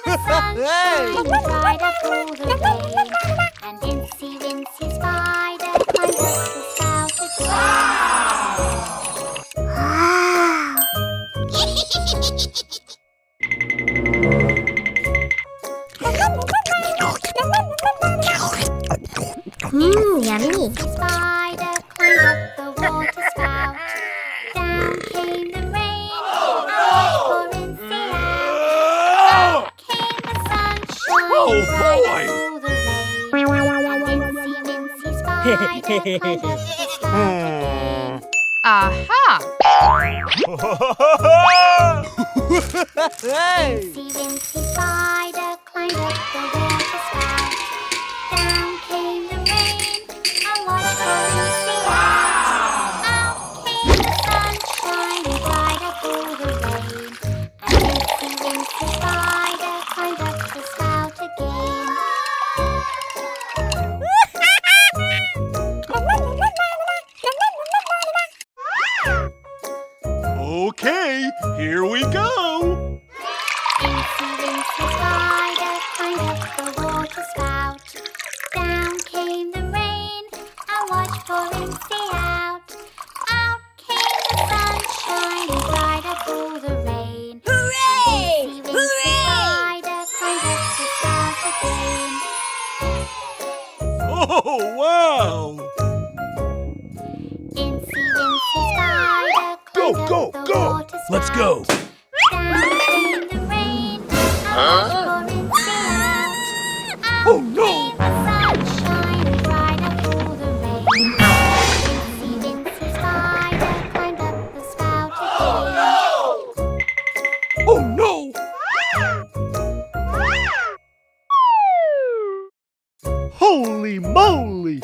the sunshine and dried up all the rain. And Incy Wincy spider climbed up the spout Yummy. Spider climbed up the water spout. Down came the rain. Out for Incy out. Out came the sunshine. Oh, dried boy. up all the rain. And Incy Wincy spider climbed up the spout again. Aha! Incy Wincy spider climbed up the water spout. Down came the rain. I watched for Incy out. Out came the sunshine and dried up all the rain. And Incy Wincy spider climbed up the spout again. Okay, here we go. Incy Wincy spider climbed up the water spout. Down came the rain. I watched for Incy out. Out came the sunshine and dried up all the rain. Hooray! Incy Wincy spider climbed up the spout again. Oh, wow. Incy Wincy spider climbed Go, up the go. water spout. Let's go. Down came the rain. I watched for Incy out. Out Oh, no. came the sunshine and dried up all the rain. Incy Wincy spider climbed up the spout again. Oh, no. Holy moly.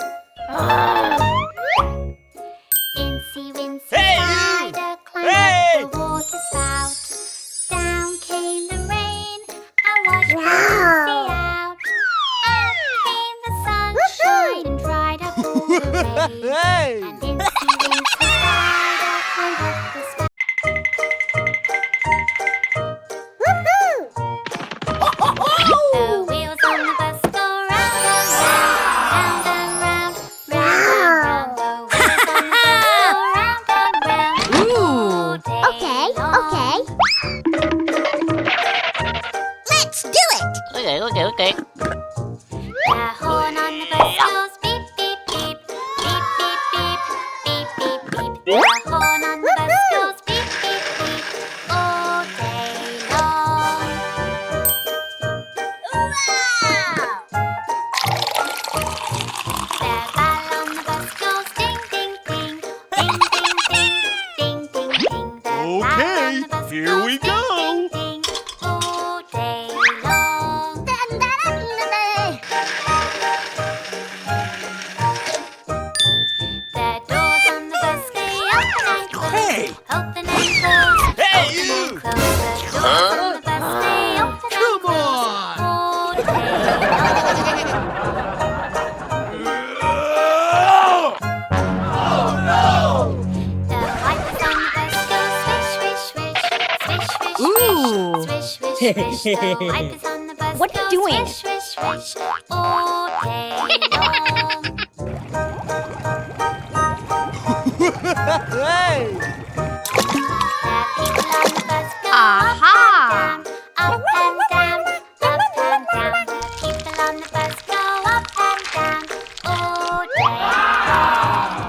Incy Wincy Hey, you! spider climbed Hey! up the water spout. Down came the rain. I watched for Wow. Incy out. Out came the sunshine and dried up all the rain. Hey. And Incy Wincy spider climbed up the spout. The wheels on the bus go round and round, round and round, round and round. The wheels on the bus go round and round all day Okay, long. okay. Let's do it. Okay. The horn on the bus goes beep, beep, beep, beep, beep, beep, beep, beep, beep. The horn on the bus goes beep, beep, beep all day long. The bell on the bus goes ding, ding, ding, ding, ding, ding, ding, ding, ding. The bell Okay, on the bus here goes we ding, go. ding, ding, all day long. The doors on the bus stay open and close. Hey. Open and close. Hey, open you. and close. The doors on the bus stay open and Come close on. all day long. The wipers on the bus go swish, swish, swish, swish, swish, Ooh. swish, swish, swish, swish. The wipers on the bus What go are you doing? swish, swish, swish all day long. Hey. The people on the bus go Aha. up and down, up and down, up and down. The people on the bus go up and down all day long.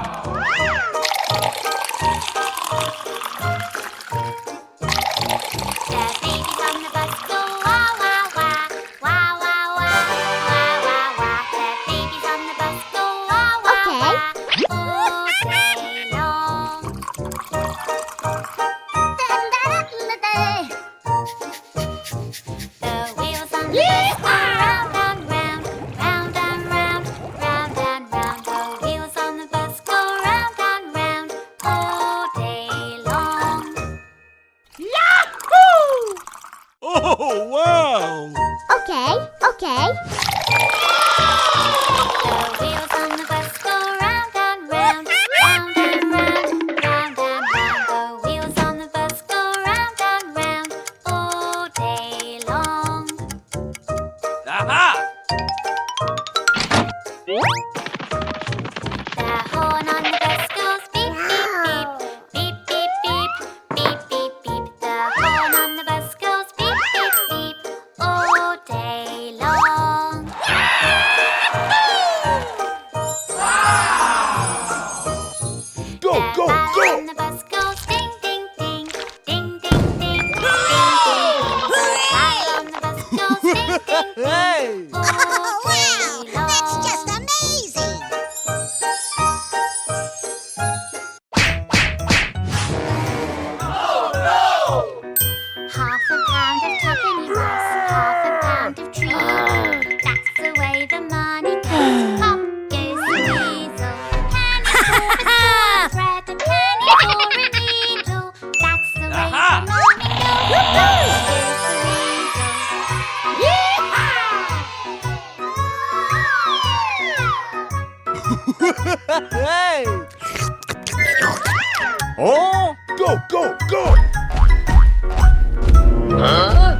The babies on the bus go wah, wah, wah, wah, wah, wah, wah, wah, wah. The babies on the bus go wah, wah, Okay. wah all day long. Hey! Oh! Go, go, go! Huh?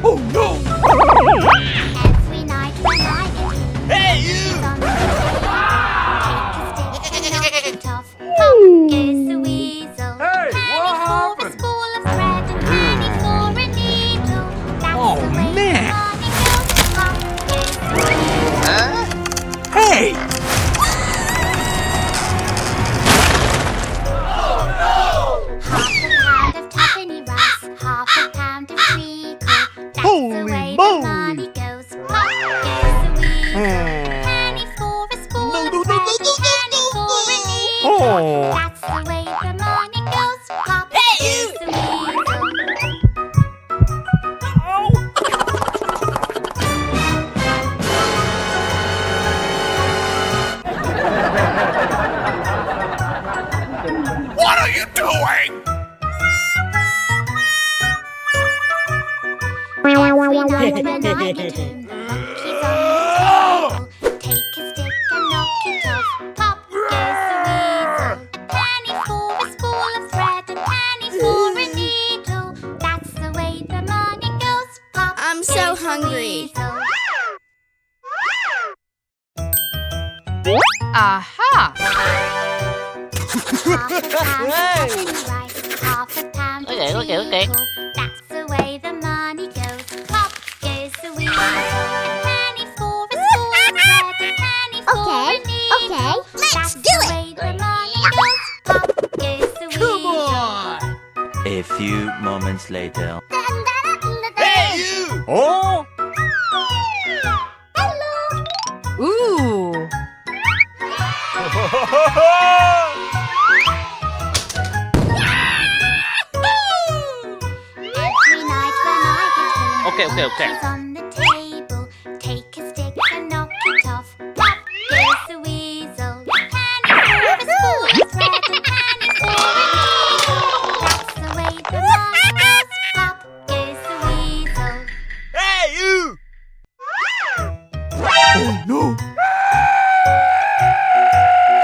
Oh no! Every night when I get home, Hey, he's you! on the table. Take a stick and knock it off. Pop goes the weasel. Hey, Penny what for a happened? spool of thread and penny for a needle. That's Oh, the way man. the money goes. Pop goes the weasel. Hey! Half a pound of tuppenny rice, half a pound of treacle. That's Holy the way moly. the money goes. Pop goes the weasel. Penny for a spool No, of no, no, thread no, and no, penny no, for a no. needle. Oh. That's the way the money goes. Pop goes the weasel. What are you doing? Every night when I get home, the monkey's on the table. Take a stick and knock it off. Pop goes the weasel. A penny for a spool of thread, a penny for a needle. That's the way the money goes. Pop I'm goes so the hungry. weasel. Aha! Half a pound of tuppenny rice, half a pound of Okay. treacle. That's the way the money goes. Pop goes the weasel. A penny for a spool of thread, a penny for a needle. Let's That's do the it. way the money goes. Pop goes the weasel. A few moments later. Hey, you! Oh! Ooh! Every night when I get home, Okay. monkey's on the table. Take a stick and knock it off. Pop goes the weasel. Penny for a spool of thread, a penny for a needle. That's the way the money goes. Pop goes the weasel. Hey, you! Oh no!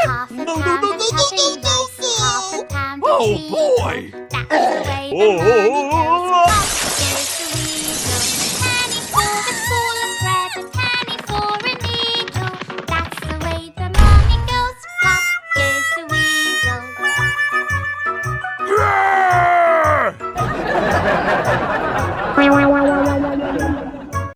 Half a No, no, pound no, of no, no, tuppenny no, no, rice, half a pound of Oh treacle. boy! That's the way the Oh, money oh, oh, goes. oh, Pop